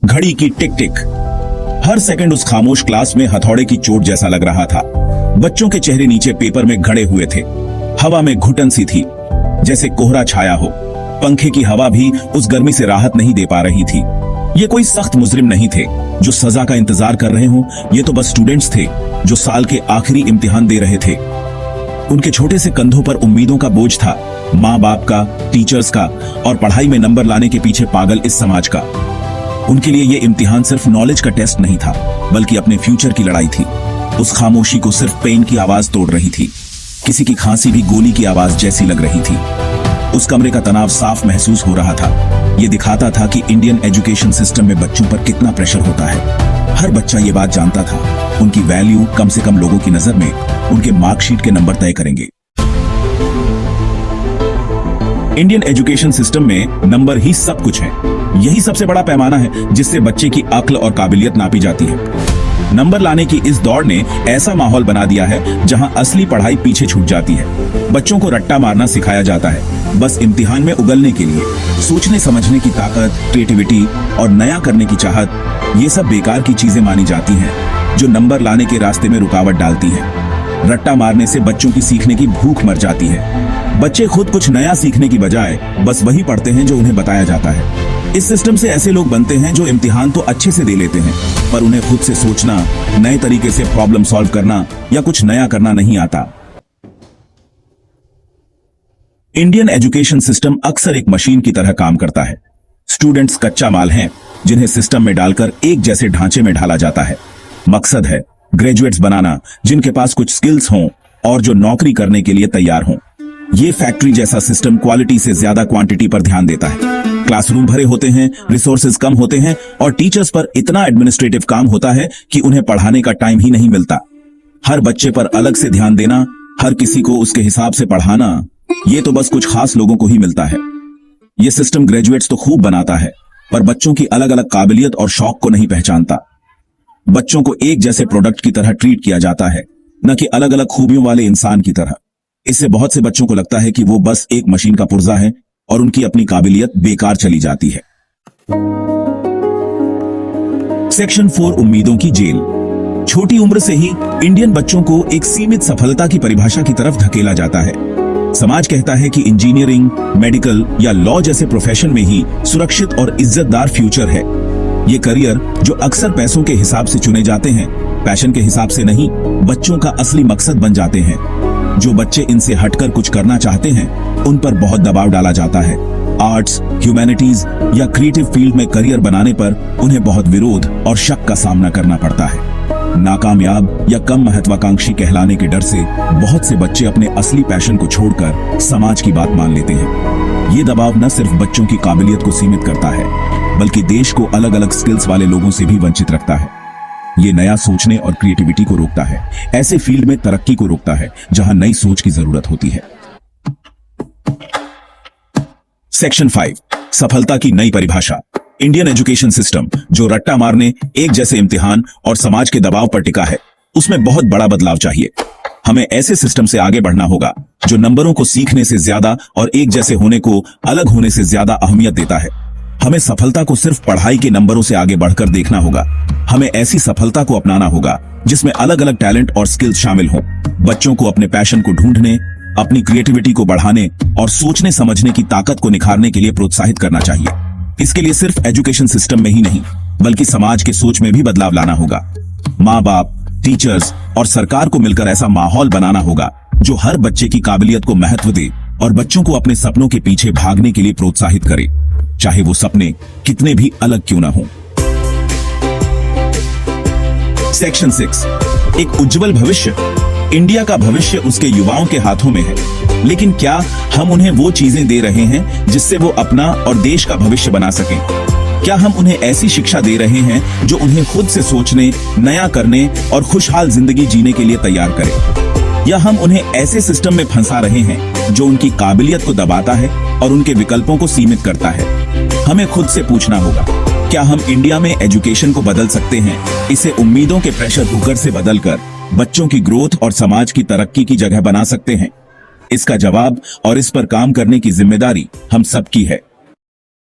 घड़ी की टिक टिक। हर सेकंड उस खामोश क्लास में हथौड़े की चोट जैसा लग रहा था। बच्चों के चेहरे नीचे पेपर में गड़े हुए थे। हवा में घुटन सी थी, जैसे कोहरा छाया हो। पंखे की हवा भी उस गर्मी से राहत नहीं दे पा रही थी। ये कोई सख्त मुजरिम नहीं थे जो सजा का इंतजार कर रहे हो। ये तो बस स्टूडेंट्स थे जो साल के आखिरी इम्तिहान दे रहे थे। उनके छोटे से कंधों पर उम्मीदों का बोझ था, माँ बाप का, टीचर्स का और पढ़ाई में नंबर लाने के पीछे पागल इस समाज का। उनके लिए ये इम्तिहान सिर्फ नॉलेज का टेस्ट नहीं था, बल्कि अपने फ्यूचर की लड़ाई थी। उस खामोशी को सिर्फ पेन की आवाज तोड़ रही थी। किसी की खांसी भी गोली की आवाज जैसी लग रही थी। उस कमरे का तनाव साफ महसूस हो रहा था। ये दिखाता था कि इंडियन एजुकेशन सिस्टम में बच्चों पर कितना प्रेशर होता है। हर बच्चा ये बात जानता था, उनकी वैल्यू कम से कम लोगों की नजर में उनके मार्कशीट के नंबर तय करेंगे। इंडियन एजुकेशन सिस्टम में नंबर ही सब कुछ है। यही सबसे बड़ा पैमाना है जिससे बच्चे की अक्ल और काबिलियत नापी जाती है। नंबर लाने की इस दौड़ ने ऐसा माहौल बना दिया है जहां असली पढ़ाई पीछे छूट जाती है। बच्चों को रट्टा मारना सिखाया जाता है, बस इम्तिहान में उगलने के लिए। सोचने समझने की ताकत, क्रिएटिविटी और नया करने की चाहत, ये सब बेकार की चीजें मानी जाती हैं, जो नंबर लाने के रास्ते में रुकावट डालती हैं। रट्टा मारने से बच्चों की सीखने की भूख मर जाती है। बच्चे खुद कुछ नया सीखने की बजाय बस वही पढ़ते हैं जो उन्हें बताया जाता है। इस सिस्टम से ऐसे लोग बनते हैं जो इम्तिहान तो अच्छे से दे लेते हैं, पर उन्हें खुद से सोचना, नए तरीके से प्रॉब्लम सॉल्व करना या कुछ नया करना नहीं आता। इंडियन एजुकेशन सिस्टम अक्सर एक मशीन की तरह काम करता है। स्टूडेंट्स कच्चा माल हैं जिन्हें सिस्टम में डालकर एक जैसे ढांचे में ढाला जाता है। मकसद है ग्रेजुएट्स बनाना जिनके पास कुछ स्किल्स हों और जो नौकरी करने के लिए तैयार हों। ये फैक्ट्री जैसा सिस्टम क्वालिटी से ज्यादा क्वांटिटी पर ध्यान देता है। क्लासरूम भरे होते हैं, रिसोर्सेज कम होते हैं और टीचर्स पर इतना एडमिनिस्ट्रेटिव काम होता है कि उन्हें पढ़ाने का टाइम ही नहीं मिलता। हर बच्चे पर अलग से ध्यान देना, हर किसी को उसके हिसाब से पढ़ाना, ये तो बस कुछ खास लोगों को ही मिलता है। ये सिस्टम ग्रेजुएट्स तो खूब बनाता है, पर बच्चों की अलग अलग काबिलियत और शौक को नहीं पहचानता। बच्चों को एक जैसे प्रोडक्ट की तरह ट्रीट किया जाता है, न कि अलग अलग खूबियों वाले इंसान की तरह। इससे बहुत से बच्चों को लगता है कि वो बस एक मशीन का पुर्जा है और उनकी अपनी काबिलियत बेकार चली जाती है। सेक्शन 4 उम्मीदों की जेल। छोटी उम्र से ही इंडियन बच्चों को एक सीमित सफलता की परिभाषा की तरफ धकेला जाता है। समाज कहता है कि इंजीनियरिंग, मेडिकल या लॉ जैसे प्रोफेशन में ही सुरक्षित और इज्जतदार फ्यूचर है। ये करियर जो अक्सर पैसों के हिसाब से चुने जाते हैं, पैशन के हिसाब से नहीं, बच्चों का असली मकसद बन जाते हैं। जो बच्चे इनसे हटकर कुछ करना चाहते हैं, उन पर बहुत दबाव डाला जाता है। आर्ट्स, ह्यूमैनिटीज या क्रिएटिव फील्ड में करियर बनाने पर उन्हें बहुत विरोध और शक का सामना करना पड़ता है। नाकामयाब या कम महत्वाकांक्षी कहलाने के डर से बहुत से बच्चे अपने असली पैशन को छोड़कर समाज की बात मान लेते हैं। ये दबाव न सिर्फ बच्चों की काबिलियत को सीमित करता है, बल्कि देश को अलग अलग स्किल्स वाले लोगों से भी वंचित रखता है। ये नया सोचने और क्रिएटिविटी को रोकता है, ऐसे फील्ड में तरक्की को रोकता है जहां नई सोच की जरूरत होती है। सेक्शन 5 सफलता की नई परिभाषा। इंडियन एजुकेशन सिस्टम जो रट्टा मारने, एक जैसे इम्तिहान और समाज के दबाव पर टिका है, उसमें बहुत बड़ा बदलाव चाहिए। हमें ऐसे सिस्टम से आगे बढ़ना होगा जो नंबरों को सीखने से ज्यादा और एक जैसे होने को अलग होने से ज्यादा अहमियत देता है। हमें सफलता को सिर्फ पढ़ाई के नंबरों से आगे बढ़कर देखना होगा। हमें ऐसी सफलता को अपनाना होगा जिसमें अलग अलग टैलेंट और स्किल्स शामिल हों। बच्चों को अपने पैशन को ढूंढने, अपनी क्रिएटिविटी को बढ़ाने और सोचने समझने की ताकत को निखारने के लिए प्रोत्साहित करना चाहिए। इसके लिए सिर्फ एजुकेशन सिस्टम में ही नहीं, बल्कि समाज के सोच में भी बदलाव लाना होगा। माँ बाप, टीचर्स और सरकार को मिलकर ऐसा माहौल बनाना होगा जो हर बच्चे की काबिलियत को महत्व दे और बच्चों को अपने सपनों के पीछे भागने के लिए प्रोत्साहित करे, चाहे वो सपने कितने भी अलग क्यों ना हों। सेक्शन 6 एक उज्जवल भविष्य। इंडिया का भविष्य उसके युवाओं के हाथों में है, लेकिन क्या हम उन्हें वो चीजें दे रहे हैं जिससे वो अपना और देश का भविष्य बना सकें? क्या हम उन्हें ऐसी शिक्षा दे रहे हैं जो उन्हें खुद से सोचने, नया करने और खुशहाल जिंदगी जीने के लिए तैयार करे? या हम उन्हें ऐसे सिस्टम में फंसा रहे हैं जो उनकी काबिलियत को दबाता है और उनके विकल्पों को सीमित करता है? हमें खुद से पूछना होगा, क्या हम इंडिया में एजुकेशन को बदल सकते हैं, इसे उम्मीदों के प्रेशर कुकर से बदलकर बच्चों की ग्रोथ और समाज की तरक्की की जगह बना सकते हैं? इसका जवाब और इस पर काम करने की जिम्मेदारी हम सबकी है।